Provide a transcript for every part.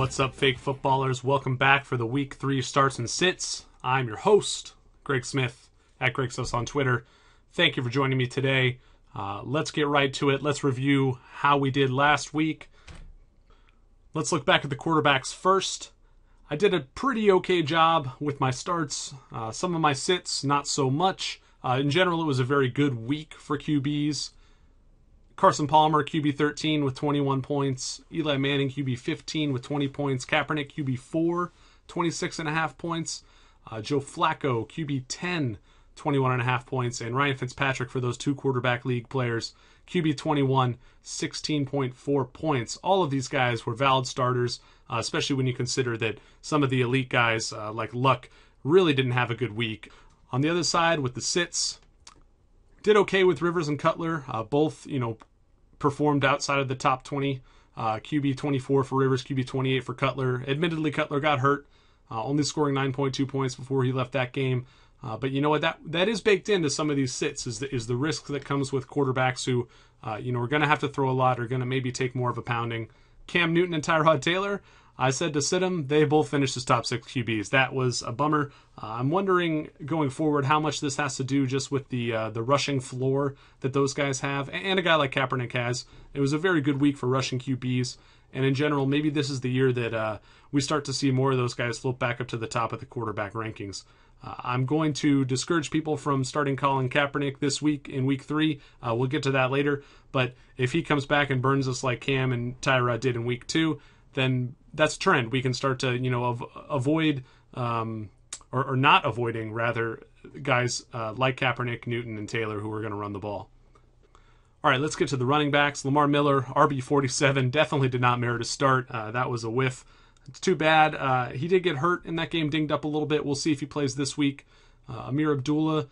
What's up, fake footballers? Welcome back for the Week 3 starts and sits. I'm your host, Greg Smith, at Greg Smith on Twitter. Thank you for joining me today. Let's get right to it. Let's review how we did last week. Let's look back at the quarterbacks first. I did a pretty okay job with my starts. Some of my sits, not so much. In general, it was a very good week for QBs. Carson Palmer, QB 13 with 21 points. Eli Manning, QB 15 with 20 points. Kaepernick, QB 4, 26.5 points. Joe Flacco, QB 10, 21.5 points. And Ryan Fitzpatrick, for those two quarterback league players, QB 21, 16.4 points. All of these guys were valid starters, especially when you consider that some of the elite guys, like Luck, really didn't have a good week. On the other side, with the sits, did okay with Rivers and Cutler. Both, performed outside of the top 20. QB 24 for Rivers, QB 28 for Cutler. Admittedly, Cutler got hurt, only scoring 9.2 points before he left that game. But you know what? That is baked into some of these sits, is the risk that comes with quarterbacks who, are going to have to throw a lot, are going to maybe take more of a pounding. Cam Newton and Tyrod Taylor, I said to sit them. They both finished as top 6 QBs. That was a bummer. I'm wondering going forward how much this has to do just with the rushing floor that those guys have, and a guy like Kaepernick has. It was a very good week for rushing QBs, and in general, maybe this is the year that we start to see more of those guys float back up to the top of the quarterback rankings. I'm going to discourage people from starting Colin Kaepernick this week in week 3. We'll get to that later, but if he comes back and burns us like Cam and Tyrod did in week 2, then that's a trend. We can start to, avoid or not avoiding, rather, guys like Kaepernick, Newton, and Taylor who are going to run the ball. All right, let's get to the running backs. Lamar Miller, RB47, definitely did not merit a start. That was a whiff. It's too bad. He did get hurt in that game, dinged up a little bit. We'll see if he plays this week. Amir Abdullah,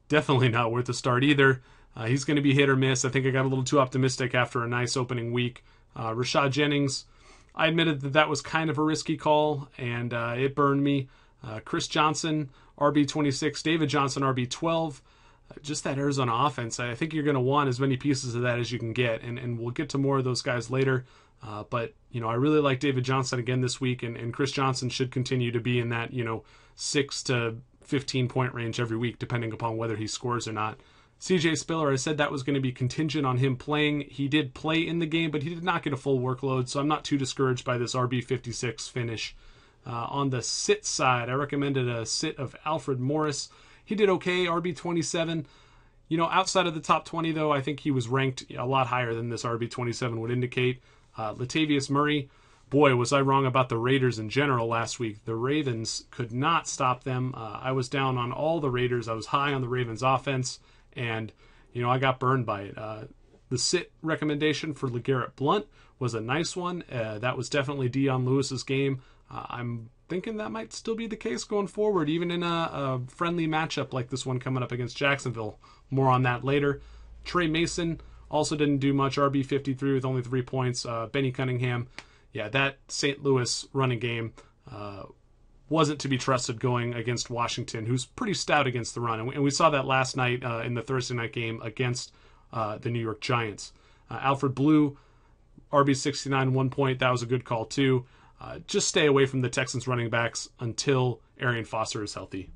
definitely not worth a start either. He's going to be hit or miss. I think I got a little too optimistic after a nice opening week. Rashad Jennings, I admitted that was kind of a risky call, and it burned me. Chris Johnson, RB26. David Johnson, RB12. Just that Arizona offense, I think you're going to want as many pieces of that as you can get, and we'll get to more of those guys later. But, I really like David Johnson again this week, and Chris Johnson should continue to be in that, 6 to 15 point range every week, depending upon whether he scores or not. CJ Spiller, I said that was going to be contingent on him playing. He did play in the game, but he did not get a full workload, so I'm not too discouraged by this RB56 finish. On the sit side, I recommended a sit of Alfred Morris. He did okay, RB27. Outside of the top 20, though, I think he was ranked a lot higher than this RB27 would indicate. Latavius Murray, boy, was I wrong about the Raiders in general last week. The Ravens could not stop them. I was down on all the Raiders. I was high on the Ravens offense, and, I got burned by it. The sit recommendation for LeGarrette Blount was a nice one. That was definitely Dion Lewis's game. I'm thinking that might still be the case going forward, even in a friendly matchup like this one coming up against Jacksonville. More on that later. Trey Mason also didn't do much, RB53 with only 3 points. Benny Cunningham, that St. Louis running game wasn't to be trusted going against Washington, who's pretty stout against the run. And we saw that last night in the Thursday night game against the New York Giants. Alfred Blue, RB69, 1 point. That was a good call, too. Just stay away from the Texans running backs until Arian Foster is healthy.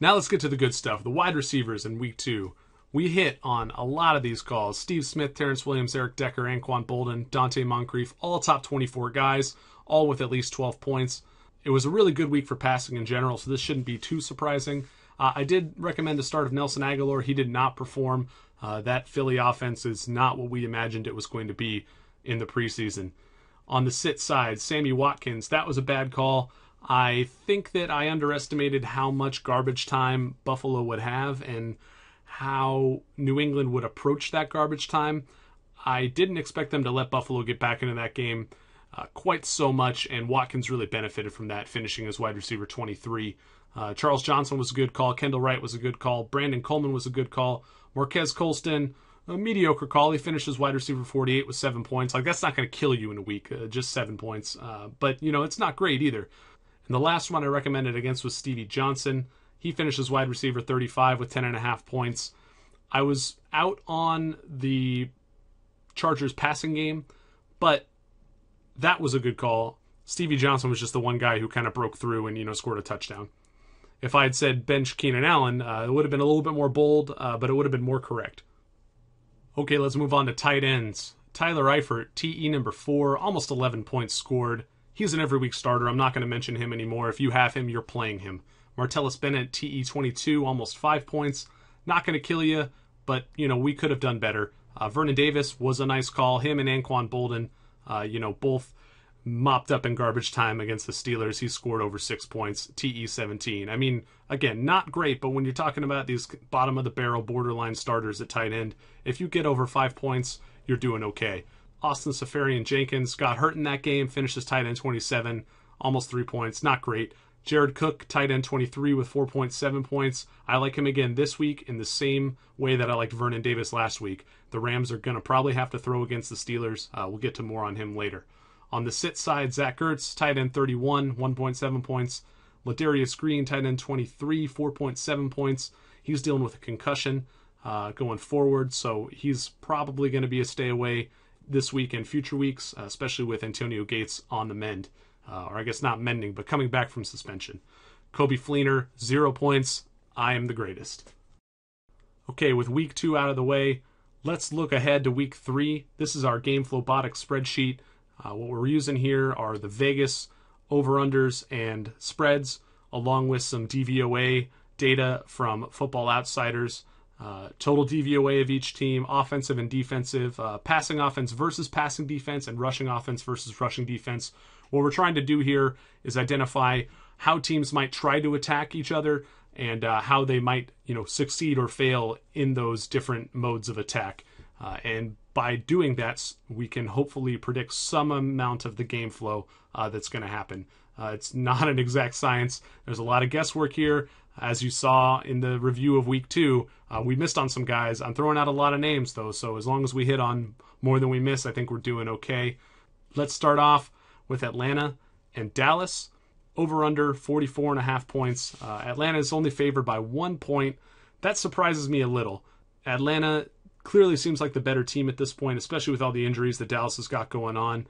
Now let's get to the good stuff. The wide receivers in week 2. We hit on a lot of these calls. Steve Smith, Terrence Williams, Eric Decker, Anquan Bolden, Dante Moncrief, all top 24 guys, all with at least 12 points. It was a really good week for passing in general, so this shouldn't be too surprising. I did recommend the start of Nelson Aguilar. He did not perform. That Philly offense is not what we imagined it was going to be in the preseason. On the sit side, Sammy Watkins, that was a bad call. I think that I underestimated how much garbage time Buffalo would have and how New England would approach that garbage time. I didn't expect them to let Buffalo get back into that game quite so much, and Watkins really benefited from that, finishing as wide receiver 23. Charles Johnson was a good call. Kendall Wright was a good call. Brandon Coleman was a good call. Marquez Colston, a mediocre call. He finished as wide receiver 48 with 7 points. That's not going to kill you in a week, just 7 points. But, it's not great either. And the last one I recommended against was Stevie Johnson. He finished as wide receiver 35 with 10.5 points. I was out on the Chargers passing game, but that was a good call. Stevie Johnson was just the one guy who kind of broke through and, scored a touchdown. If I had said bench Keenan Allen, it would have been a little bit more bold, but it would have been more correct. Okay, let's move on to tight ends. Tyler Eifert, TE number 4, almost 11 points scored. He's an every week starter. I'm not going to mention him anymore. If you have him, you're playing him. Martellus Bennett, TE 22, almost 5 points. Not going to kill you, but, we could have done better. Vernon Davis was a nice call. Him and Anquan Bolden, both mopped up in garbage time against the Steelers. He scored over 6 points, TE 17. I mean, again, not great, but when you're talking about these bottom of the barrel borderline starters at tight end, if you get over 5 points, you're doing okay. Austin Seferian-Jenkins got hurt in that game, finishes tight end 27, almost 3 points, not great. Jared Cook, tight end 23 with 4.7 points. I like him again this week in the same way that I liked Vernon Davis last week. The Rams are going to probably have to throw against the Steelers. We'll get to more on him later. On the sit side, Zach Ertz, tight end 31, 1.7 points. Ladarius Green, tight end 23, 4.7 points. He's dealing with a concussion going forward, so he's probably going to be a stay away this week and future weeks, especially with Antonio Gates on the mend. Or I guess not mending, but coming back from suspension. Kobe Fleener, 0 points. I am the greatest. Okay, with week 2 out of the way, let's look ahead to week 3. This is our GameFlowbotics spreadsheet. What we're using here are the Vegas over-unders and spreads, along with some DVOA data from Football Outsiders. Total DVOA of each team, offensive and defensive, passing offense versus passing defense, and rushing offense versus rushing defense. What we're trying to do here is identify how teams might try to attack each other and how they might, succeed or fail in those different modes of attack. And by doing that, we can hopefully predict some amount of the game flow that's going to happen. It's not an exact science. There's a lot of guesswork here. As you saw in the review of week 2, we missed on some guys. I'm throwing out a lot of names, though, so as long as we hit on more than we miss, I think we're doing okay. Let's start off with Atlanta and Dallas. Over under 44.5 points. Atlanta is only favored by 1 point. That surprises me a little. Atlanta clearly seems like the better team at this point, especially with all the injuries that Dallas has got going on.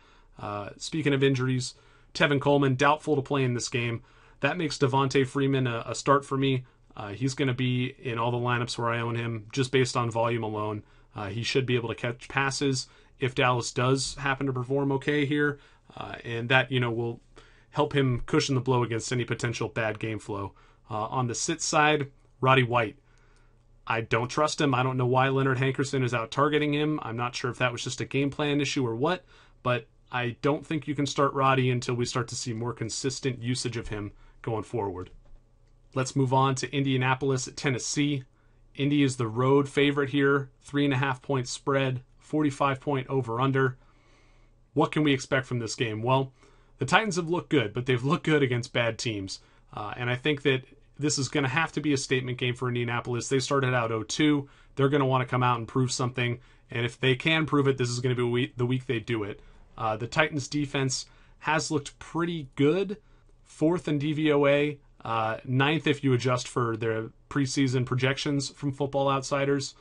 Speaking of injuries, Tevin Coleman, doubtful to play in this game. That makes Devontae Freeman a start for me. He's going to be in all the lineups where I own him, just based on volume alone. He should be able to catch passes if Dallas does happen to perform okay here. And that, will help him cushion the blow against any potential bad game flow. On the sit side, Roddy White. I don't trust him. I don't know why Leonard Hankerson is out targeting him. I'm not sure if that was just a game plan issue or what, but I don't think you can start Roddy until we start to see more consistent usage of him going forward. Let's move on to Indianapolis at Tennessee. Indy is the road favorite here. 3.5 point spread, 45 point over under. What can we expect from this game? Well, the Titans have looked good, but they've looked good against bad teams. And I think that this is going to have to be a statement game for Indianapolis. They started out 0-2. They're going to want to come out and prove something. And if they can prove it, this is going to be the week they do it. The Titans defense has looked pretty good. 4th in DVOA, 9th if you adjust for their preseason projections from Football Outsiders.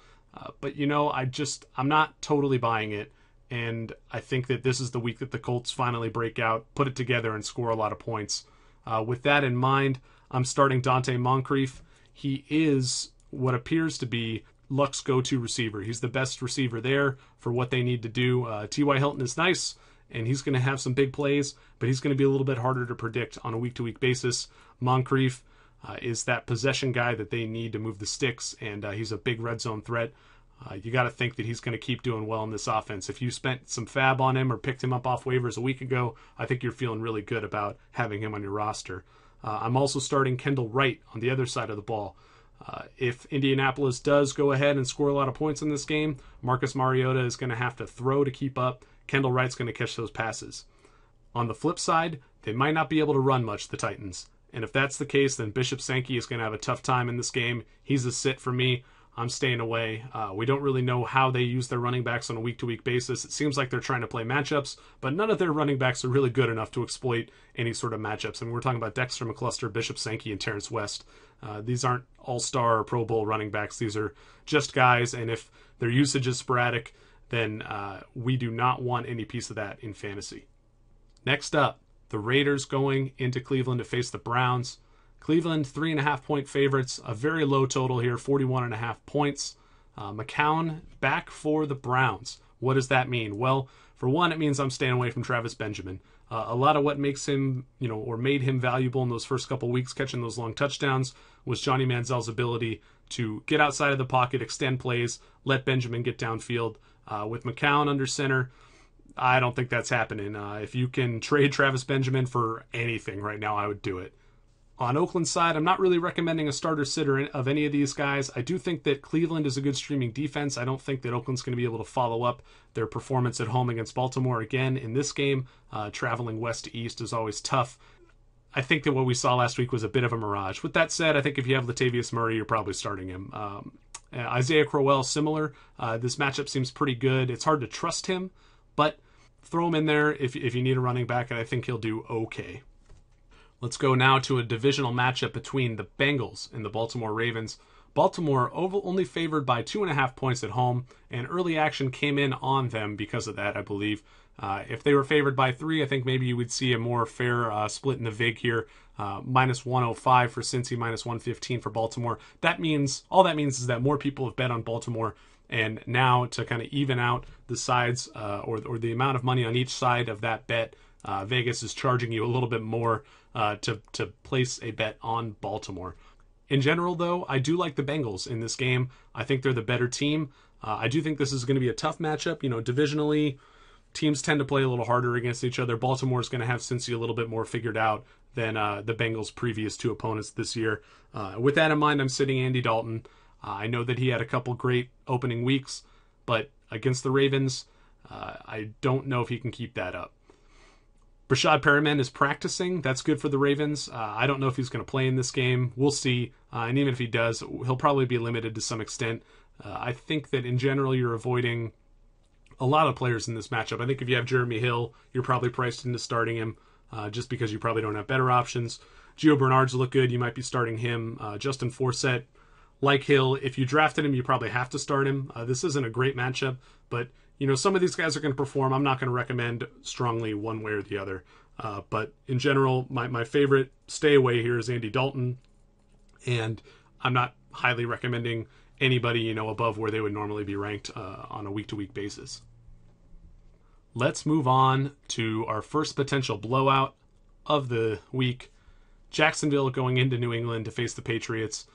But I'm not totally buying it. And I think that this is the week that the Colts finally break out, put it together, and score a lot of points. With that in mind, I'm starting Dante Moncrief. He is what appears to be Luck's go-to receiver. He's the best receiver there for what they need to do. T.Y. Hilton is nice, and he's going to have some big plays, but he's going to be a little bit harder to predict on a week-to-week basis. Moncrief is that possession guy that they need to move the sticks, and he's a big red zone threat. You got to think that he's going to keep doing well in this offense. If you spent some fab on him or picked him up off waivers a week ago, I think you're feeling really good about having him on your roster. I'm also starting Kendall Wright on the other side of the ball. If Indianapolis does go ahead and score a lot of points in this game, Marcus Mariota is going to have to throw to keep up. Kendall Wright's going to catch those passes. On the flip side, they might not be able to run much, the Titans. And if that's the case, then Bishop Sankey is going to have a tough time in this game. He's a sit for me. I'm staying away. We don't really know how they use their running backs on a week-to-week basis. It seems like they're trying to play matchups, but none of their running backs are really good enough to exploit any sort of matchups. I mean, we're talking about Dexter McCluster, Bishop Sankey, and Terrence West. These aren't all-star or Pro Bowl running backs. These are just guys, and if their usage is sporadic, then we do not want any piece of that in fantasy. Next up, the Raiders going into Cleveland to face the Browns. Cleveland, 3.5-point favorites, a very low total here, 41.5 points. McCown back for the Browns. What does that mean? Well, for one, it means I'm staying away from Travis Benjamin. A lot of what makes him, or made him valuable in those first couple weeks catching those long touchdowns was Johnny Manziel's ability to get outside of the pocket, extend plays, let Benjamin get downfield. With McCown under center, I don't think that's happening. If you can trade Travis Benjamin for anything right now, I would do it. On Oakland's side, I'm not really recommending a starter-sitter of any of these guys. I do think that Cleveland is a good streaming defense. I don't think that Oakland's going to be able to follow up their performance at home against Baltimore again in this game. Traveling west to east is always tough. I think that what we saw last week was a bit of a mirage. With that said, I think if you have Latavius Murray, you're probably starting him. Isaiah Crowell, similar. This matchup seems pretty good. It's hard to trust him, but throw him in there if you need a running back, and I think he'll do okay. Let's go now to a divisional matchup between the Bengals and the Baltimore Ravens. Baltimore only favored by 2.5 points at home, and early action came in on them because of that, I believe. If they were favored by 3, I think maybe you would see a more fair split in the VIG here. Minus 105 for Cincy, minus 115 for Baltimore. All that means is that more people have bet on Baltimore, and now to kind of even out the sides or the amount of money on each side of that bet, Vegas is charging you a little bit more to place a bet on Baltimore. In general, though, I do like the Bengals in this game. I think they're the better team. I do think this is going to be a tough matchup. Divisionally, teams tend to play a little harder against each other. Baltimore is going to have Cincy a little bit more figured out than the Bengals' previous 2 opponents this year. With that in mind, I'm sitting Andy Dalton. I know that he had a couple great opening weeks, but against the Ravens, I don't know if he can keep that up. Brashad Perriman is practicing. That's good for the Ravens. I don't know if he's going to play in this game. We'll see. And even if he does, he'll probably be limited to some extent. I think that in general, you're avoiding a lot of players in this matchup. I think if you have Jeremy Hill, you're probably priced into starting him just because you probably don't have better options. Gio Bernard's look good. You might be starting him. Justin Forsett, like Hill, if you drafted him, you probably have to start him. This isn't a great matchup, but some of these guys are going to perform. I'm not going to recommend strongly one way or the other. But in general, my favorite stay away here is Andy Dalton. And I'm not highly recommending anybody, above where they would normally be ranked on a week-to-week basis. Let's move on to our first potential blowout of the week. Jacksonville going into New England to face the Patriots.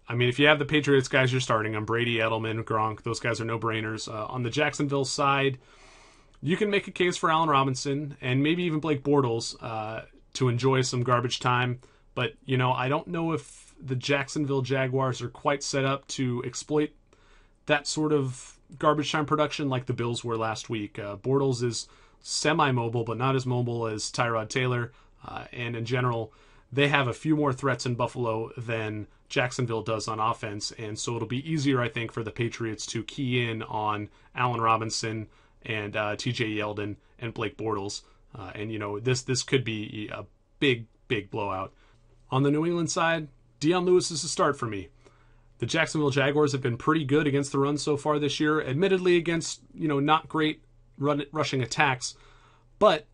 I mean, if you have the Patriots guys you're starting, I'm Brady, Edelman, Gronk. Those guys are no-brainers. On the Jacksonville side, you can make a case for Allen Robinson and maybe even Blake Bortles to enjoy some garbage time. But, I don't know if the Jacksonville Jaguars are quite set up to exploit that sort of garbage time production like the Bills were last week. Bortles is semi-mobile, but not as mobile as Tyrod Taylor. And in general, they have a few more threats in Buffalo than Jacksonville does on offense, and so it'll be easier, I think, for the Patriots to key in on Allen Robinson and TJ Yeldon and Blake Bortles. And this could be a big blowout. On the New England side, Dion Lewis is a start for me. The Jacksonville Jaguars have been pretty good against the run so far this year, admittedly against not great rushing attacks, but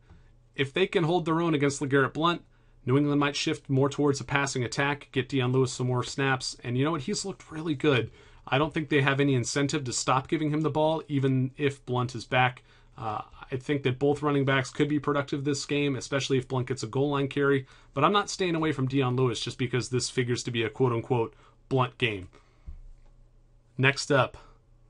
if they can hold their own against LeGarrette Blount, New England might shift more towards a passing attack, get Dion Lewis some more snaps, and you know what? He's looked really good. I don't think they have any incentive to stop giving him the ball, even if Blount is back. I think that both running backs could be productive this game, especially if Blount gets a goal line carry, but I'm not staying away from Dion Lewis just because this figures to be a quote-unquote Blount game. Next up,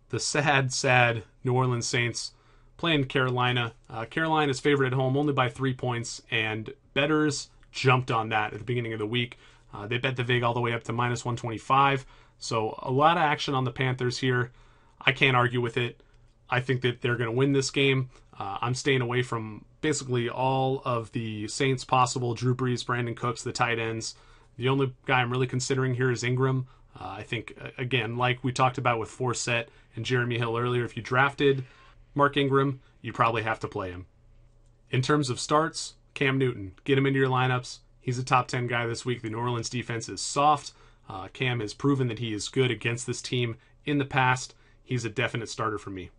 the sad New Orleans Saints playing Carolina. Carolina's favored at home only by 3 points, and bettors jumped on that at the beginning of the week. They bet the VIG all the way up to minus 125. So a lot of action on the Panthers here. I can't argue with it. I think that they're going to win this game. I'm staying away from basically all of the Saints possible. Drew Brees, Brandon Cooks, the tight ends. The only guy I'm really considering here is Ingram. I think, again, like we talked about with Forsett and Jeremy Hill earlier, if you drafted Mark Ingram, you probably have to play him. In terms of starts, Cam Newton, get him into your lineups. He's a top 10 guy this week. The New Orleans defense is soft. Cam has proven that he is good against this team in the past. He's a definite starter for me.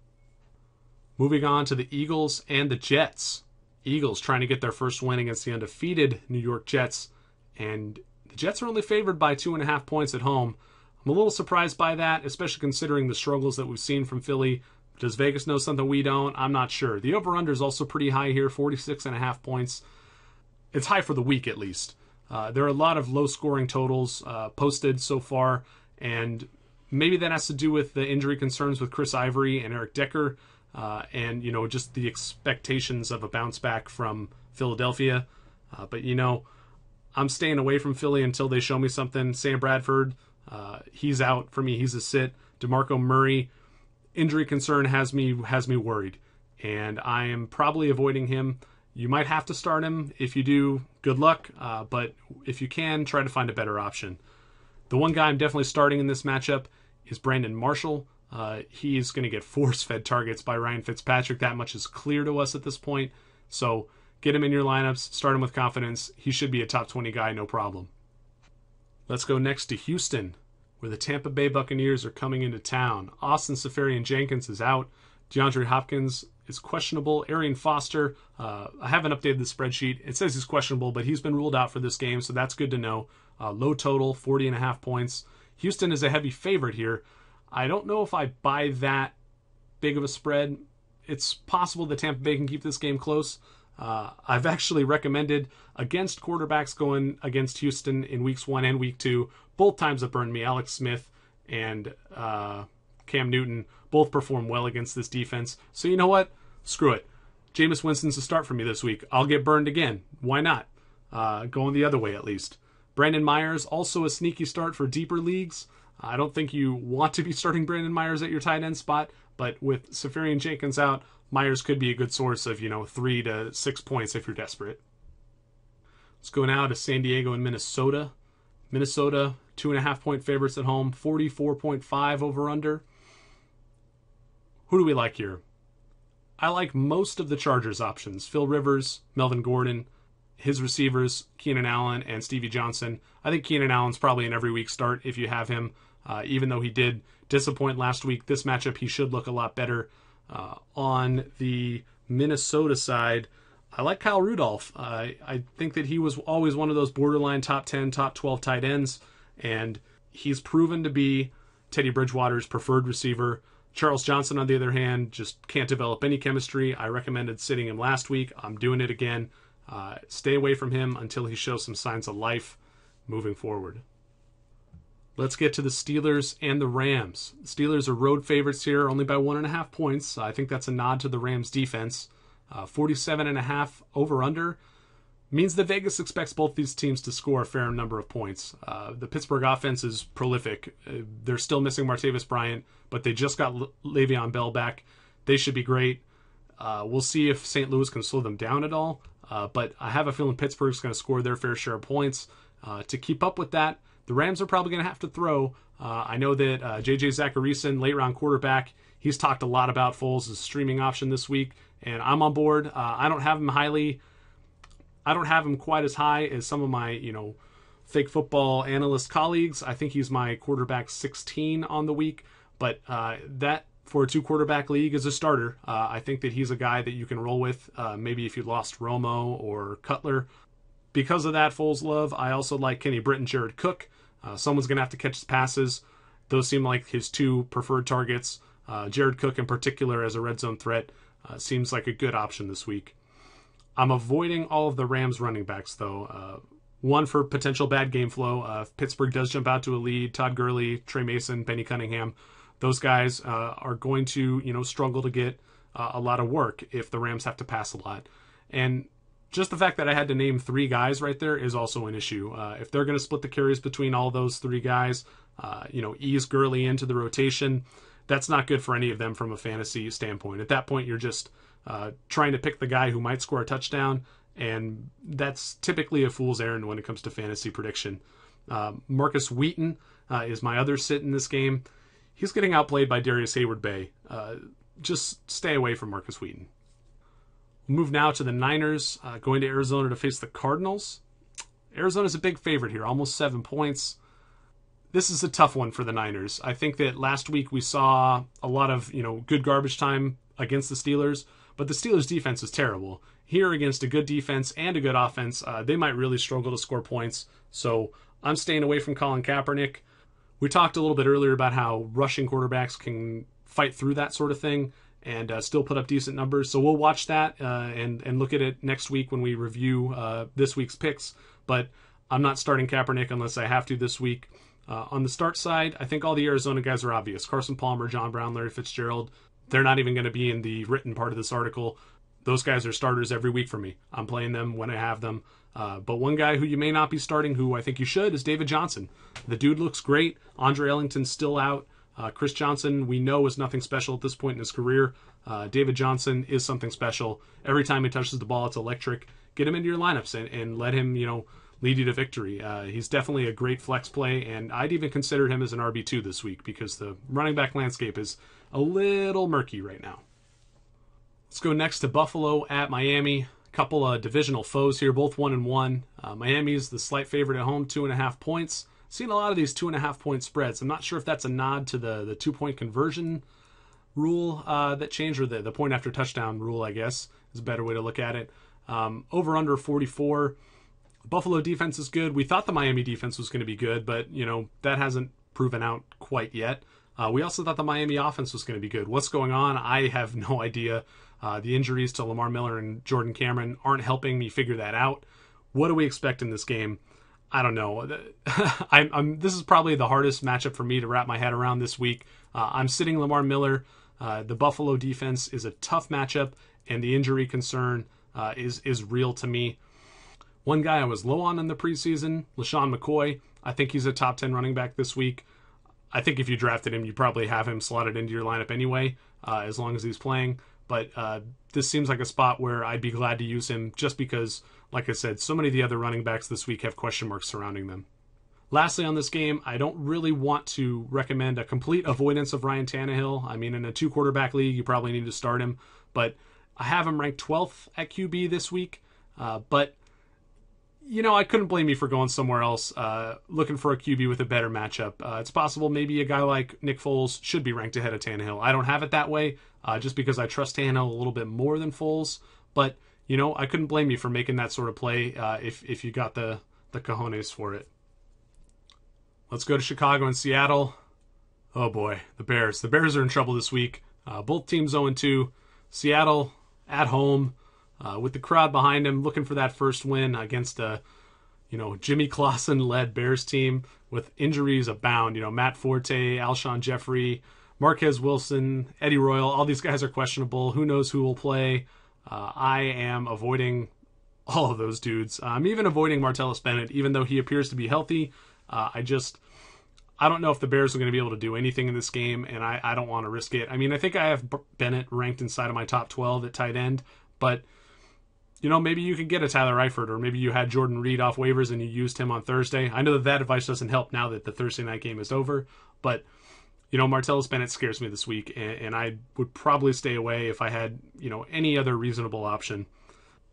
Moving on to the Eagles and the Jets. Eagles trying to get their first win against the undefeated New York Jets, and the Jets are only favored by 2.5 points at home. I'm a little surprised by that, especially considering the struggles that we've seen from Philly. Does Vegas know something we don't? I'm not sure. The over-under is also pretty high here, 46.5 points. It's high for the week at least. There are a lot of low-scoring totals posted so far, and maybe that has to do with the injury concerns with Chris Ivory and Eric Decker, and just the expectations of a bounce back from Philadelphia. But I'm staying away from Philly until they show me something. Sam Bradford, he's out for me. He's a sit. DeMarco Murray, injury concern has me worried, and I am probably avoiding him. You might have to start him. If you do, good luck. But if you can, try to find a better option. The one guy I'm definitely starting in this matchup is Brandon Marshall. He's going to get force-fed targets by Ryan Fitzpatrick. That much is clear to us at this point. So get him in your lineups. Start him with confidence. He should be a top 20 guy, no problem. Let's go next to Houston, where the Tampa Bay Buccaneers are coming into town. Austin Seferian-Jenkins is out. DeAndre Hopkins is questionable. Arian Foster, I haven't updated the spreadsheet. It says he's questionable, but he's been ruled out for this game, so that's good to know. Low total, 40.5 points. Houston is a heavy favorite here. I don't know if I buy that big of a spread. It's possible that Tampa Bay can keep this game close. I've actually recommended against quarterbacks going against Houston in weeks 1 and week 2. Both times have burned me. Alex Smith and Cam Newton both perform well against this defense. So you know what? Screw it. Jameis Winston's a start for me this week. I'll get burned again. Why not? Going the other way at least. Brandon Myers, also a sneaky start for deeper leagues. I don't think you want to be starting Brandon Myers at your tight end spot, but with Seferian-Jenkins out, Myers could be a good source of 3 to 6 points if you're desperate. Let's go now to San Diego and Minnesota. Minnesota, 2.5 point favorites at home, 44.5 over under. Who do we like here? I like most of the Chargers options. Phil Rivers, Melvin Gordon, his receivers, Keenan Allen and Stevie Johnson. I think Keenan Allen's probably an every week start if you have him. Even though he did disappoint last week, this matchup he should look a lot better. On the Minnesota side, I like Kyle Rudolph. I think that he was always one of those borderline top 10, top 12 tight ends, and he's proven to be Teddy Bridgewater's preferred receiver. Charles Johnson, on the other hand, just can't develop any chemistry. I recommended sitting him last week. I'm doing it again. Stay away from him until he shows some signs of life moving forward. Let's get to the Steelers and the Rams. The Steelers are road favorites here, only by 1.5 points. I think that's a nod to the Rams defense. 47.5 over-under means that Vegas expects both these teams to score a fair number of points. The Pittsburgh offense is prolific. They're still missing Martavis Bryant, but they just got Le'Veon Bell back. They should be great. We'll see if St. Louis can slow them down at all. But I have a feeling Pittsburgh's going to score their fair share of points. To keep up with that, the Rams are probably going to have to throw. I know that J.J. Zacharyson, late-round quarterback, he's talked a lot about Foles as a streaming option this week, and I'm on board. I don't have him quite as high as some of my, fake football analyst colleagues. I think he's my quarterback 16 on the week, but that for a 2-quarterback league is a starter. I think that he's a guy that you can roll with, maybe if you lost Romo or Cutler. Because of that Foles love, I also like Kenny Britt and Jared Cook. Someone's going to have to catch his passes. Those seem like his 2 preferred targets. Jared Cook in particular as a red zone threat seems like a good option this week. I'm avoiding all of the Rams running backs, though. One for potential bad game flow. If Pittsburgh does jump out to a lead, Todd Gurley, Trey Mason, Benny Cunningham, those guys are going to, struggle to get a lot of work if the Rams have to pass a lot. And just the fact that I had to name 3 guys right there is also an issue. If they're going to split the carries between all those 3 guys, ease Gurley into the rotation, that's not good for any of them from a fantasy standpoint. At that point, you're just trying to pick the guy who might score a touchdown, and that's typically a fool's errand when it comes to fantasy prediction. Marcus Wheaton is my other sit in this game. He's getting outplayed by Darius Hayward-Bay. Just stay away from Marcus Wheaton. We'll move now to the Niners, going to Arizona to face the Cardinals. Arizona's a big favorite here, almost 7 points. This is a tough one for the Niners. I think that last week we saw a lot of, good garbage time against the Steelers, but the Steelers' defense is terrible. Here against a good defense and a good offense, they might really struggle to score points. So I'm staying away from Colin Kaepernick. We talked a little bit earlier about how rushing quarterbacks can fight through that sort of thing and still put up decent numbers. So we'll watch that and look at it next week when we review this week's picks. But I'm not starting Kaepernick unless I have to this week. On the start side, I think all the Arizona guys are obvious. Carson Palmer, John Brown, Larry Fitzgerald. They're not even going to be in the written part of this article. Those guys are starters every week for me. I'm playing them when I have them. But one guy who you may not be starting, who I think you should, is David Johnson. The dude looks great. Andre Ellington's still out. Chris Johnson, we know, is nothing special at this point in his career. David Johnson is something special. Every time he touches the ball, it's electric. Get him into your lineups and let him, lead you to victory. He's definitely a great flex play, and I'd even consider him as an RB2 this week because the running back landscape is a little murky right now. Let's go next to Buffalo at Miami. A couple of divisional foes here, both 1-1. Miami's the slight favorite at home, 2.5 points. Seen a lot of these 2.5 point spreads. I'm not sure if that's a nod to the 2-point conversion rule that changed, or the point after touchdown rule, I guess, is a better way to look at it. Over under 44. Buffalo defense is good. We thought the Miami defense was going to be good, but that hasn't proven out quite yet. We also thought the Miami offense was going to be good. What's going on? I have no idea. The injuries to Lamar Miller and Jordan Cameron aren't helping me figure that out. What do we expect in this game? I don't know. This is probably the hardest matchup for me to wrap my head around this week. I'm sitting Lamar Miller. The Buffalo defense is a tough matchup, and the injury concern is real to me. One guy I was low on in the preseason, LaShawn McCoy. I think he's a top 10 running back this week. I think if you drafted him, you probably have him slotted into your lineup anyway, as long as he's playing. But this seems like a spot where I'd be glad to use him just because, like I said, so many of the other running backs this week have question marks surrounding them. Lastly on this game, I don't really want to recommend a complete avoidance of Ryan Tannehill. I mean, in a 2-quarterback league, you probably need to start him. But I have him ranked 12th at QB this week. But I couldn't blame you for going somewhere else, looking for a QB with a better matchup. It's possible maybe a guy like Nick Foles should be ranked ahead of Tannehill. I don't have it that way, just because I trust Tannehill a little bit more than Foles. But, I couldn't blame you for making that sort of play if you got the cojones for it. Let's go to Chicago and Seattle. Oh boy, the Bears. The Bears are in trouble this week. Both teams 0-2. Seattle at home. With the crowd behind him, looking for that first win against a, Jimmy Clausen-led Bears team with injuries abound. Matt Forte, Alshon Jeffrey, Marquez Wilson, Eddie Royal, all these guys are questionable. Who knows who will play? I am avoiding all of those dudes. I'm even avoiding Martellus Bennett, even though he appears to be healthy. I don't know if the Bears are going to be able to do anything in this game, and I don't want to risk it. I mean, I think I have Bennett ranked inside of my top 12 at tight end, but maybe you could get a Tyler Eifert, or maybe you had Jordan Reed off waivers and you used him on Thursday. I know that advice doesn't help now that the Thursday night game is over, but, Martellus Bennett scares me this week, and I would probably stay away if I had, any other reasonable option.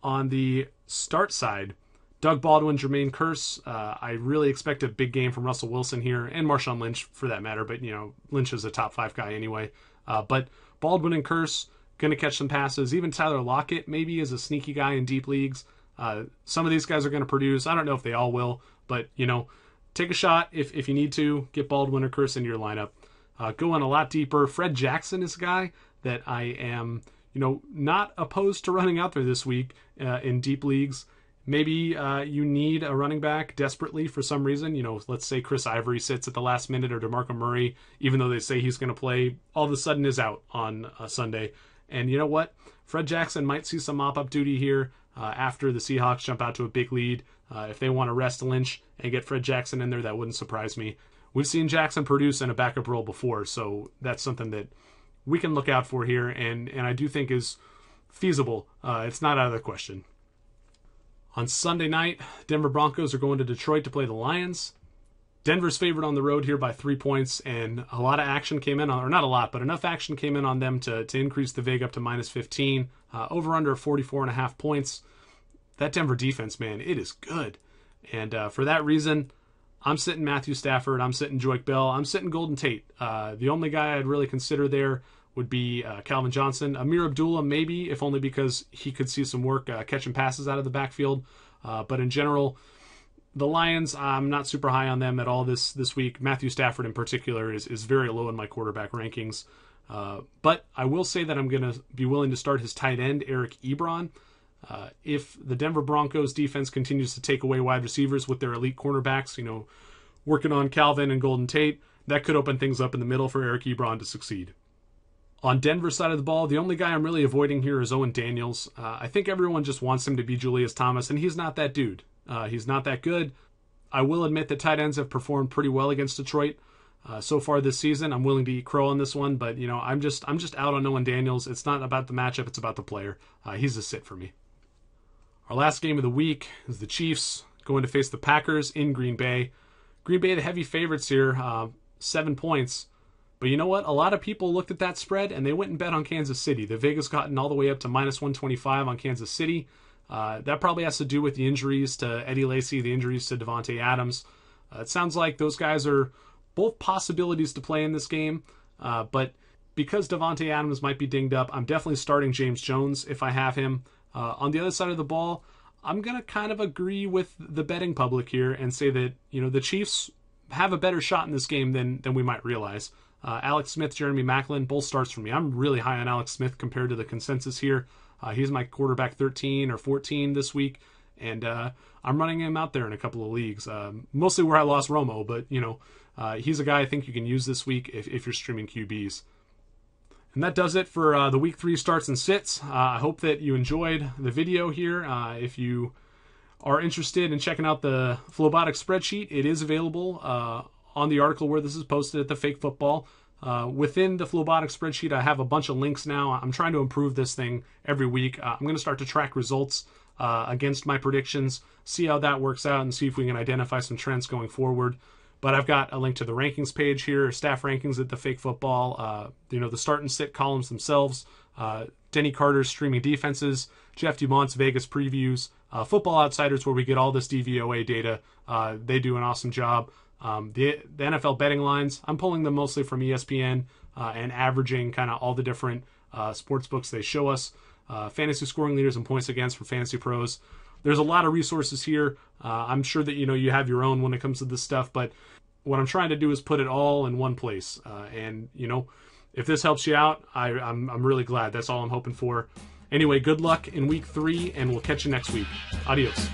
On the start side, Doug Baldwin, Jermaine Kearse, I really expect a big game from Russell Wilson here, and Marshawn Lynch for that matter, but, Lynch is a top 5 guy anyway. But Baldwin and Kearse, going to catch some passes. Even Tyler Lockett maybe is a sneaky guy in deep leagues. Some of these guys are going to produce. I don't know if they all will, but, take a shot if you need to. Get Baldwin or Kearse into your lineup. Going a lot deeper, Fred Jackson is a guy that I am, not opposed to running out there this week in deep leagues. Maybe you need a running back desperately for some reason. Let's say Chris Ivory sits at the last minute, or DeMarco Murray, even though they say he's going to play, all of a sudden is out on Sunday. And you know what? Fred Jackson might see some mop-up duty here after the Seahawks jump out to a big lead. If they want to rest Lynch and get Fred Jackson in there, that wouldn't surprise me. We've seen Jackson produce in a backup role before, so that's something that we can look out for here, and I do think is feasible. It's not out of the question. On Sunday night, Denver Broncos are going to Detroit to play the Lions. Denver's favored on the road here by 3 points, and a lot of action came in on, or not a lot, but enough action came in on them to increase the vig up to minus 15. Over under 44.5 points. That Denver defense, man, it is good. And for that reason, I'm sitting Matthew Stafford, I'm sitting Joique Bell, I'm sitting Golden Tate. The only guy I'd really consider there would be Calvin Johnson. Amir Abdullah, maybe, if only because he could see some work catching passes out of the backfield. But in general, the Lions, I'm not super high on them at all this week. Matthew Stafford in particular is very low in my quarterback rankings. But I will say that I'm going to be willing to start his tight end, Eric Ebron. If the Denver Broncos defense continues to take away wide receivers with their elite cornerbacks, working on Calvin and Golden Tate, that could open things up in the middle for Eric Ebron to succeed. On Denver's side of the ball, the only guy I'm really avoiding here is Owen Daniels. I think everyone just wants him to be Julius Thomas, and he's not that dude. He's not that good. I will admit that tight ends have performed pretty well against Detroit so far this season. I'm willing to eat crow on this one, but I'm just out on Owen Daniels. It's not about the matchup; it's about the player. He's a sit for me. Our last game of the week is the Chiefs going to face the Packers in Green Bay. Green Bay, the heavy favorites here, 7 points. But you know what? A lot of people looked at that spread and they went and bet on Kansas City. The Vegas gotten all the way up to minus 125 on Kansas City. That probably has to do with the injuries to Eddie Lacy, the injuries to Devontae Adams. It sounds like those guys are both possibilities to play in this game. But because Devontae Adams might be dinged up, I'm definitely starting James Jones if I have him. On the other side of the ball, I'm going to kind of agree with the betting public here and say that, the Chiefs have a better shot in this game than we might realize. Alex Smith, Jeremy Maclin, both starts for me. I'm really high on Alex Smith compared to the consensus here. He's my quarterback 13 or 14 this week, and I'm running him out there in a couple of leagues, mostly where I lost Romo, but, he's a guy I think you can use this week if you're streaming QBs. And that does it for the Week 3 starts and sits. I hope that you enjoyed the video here. If you are interested in checking out the Flowbotics spreadsheet, it is available on the article where this is posted at the Fake Football. Within the Flowbotics spreadsheet, I have a bunch of links now. I'm trying to improve this thing every week. I'm going to start to track results against my predictions, see how that works out, and see if we can identify some trends going forward. But I've got a link to the rankings page here, staff rankings at the Fake Football, the start and sit columns themselves, Denny Carter's streaming defenses, Jeff Dumont's Vegas previews, Football Outsiders, where we get all this DVOA data. They do an awesome job. The NFL betting lines, I'm pulling them mostly from ESPN and averaging kind of all the different sports books they show us. Fantasy scoring leaders and points against for Fantasy Pros. There's a lot of resources here. I'm sure that you have your own when it comes to this stuff, but what I'm trying to do is put it all in one place. And if this helps you out, I'm really glad. That's all I'm hoping for. Anyway, good luck in Week 3, and we'll catch you next week. Adios.